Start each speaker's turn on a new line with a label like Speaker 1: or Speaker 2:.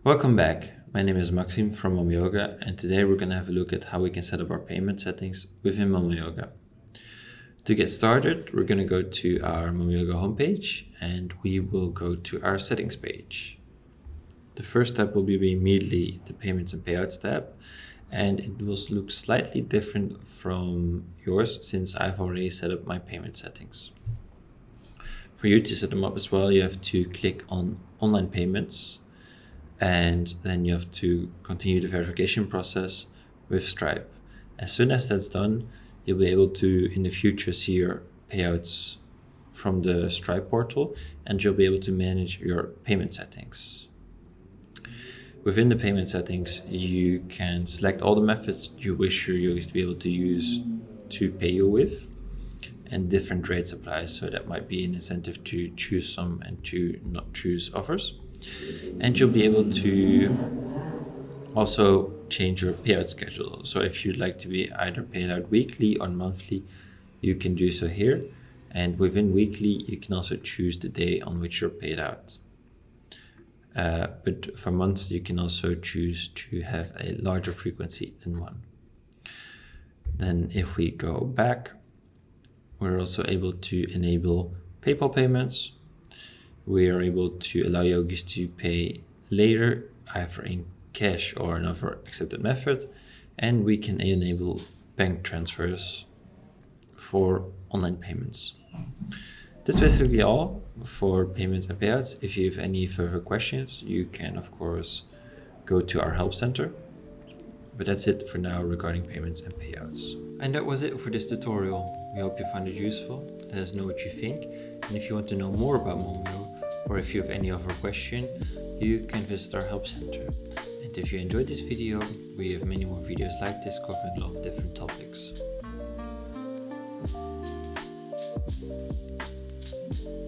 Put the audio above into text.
Speaker 1: Welcome back. My name is Maxim from Momoyoga, and today we're going to have a look at how we can set up our payment settings within Momoyoga. To get started, we're going to go to our Momoyoga homepage and we will go to our settings page. The first tab will be immediately the payments and payouts tab, and it will look slightly different from yours since I've already set up my payment settings. For you to set them up as well, you have to click on online payments, and then you have to continue the verification process with Stripe. As soon as that's done, you'll be able to in the future see your payouts from the Stripe portal, and you'll be able to manage your payment settings. Within the payment settings, you can select all the methods you wish your users to be able to use to pay you with, and different rates apply, so that might be an incentive to choose some and to not choose others. And you'll be able to also change your payout schedule. So if you'd like to be either paid out weekly or monthly, you can do so here. And within weekly, you can also choose the day on which you're paid out. But for months, you can also choose to have a larger frequency than one. Then if we go back, we're also able to enable PayPal payments. We are able to allow yogis to pay later, either in cash or another accepted method, and we can enable bank transfers for online payments. That's basically all for payments and payouts. If you have any further questions, you can of course go to our help center. But that's it for now regarding payments and payouts. And that was it for this tutorial. We hope you found it useful. Let us know what you think. And if you want to know more about Momoyo, or if you have any other question, you can visit our help center. And if you enjoyed this video, we have many more videos like this covering a lot of different topics.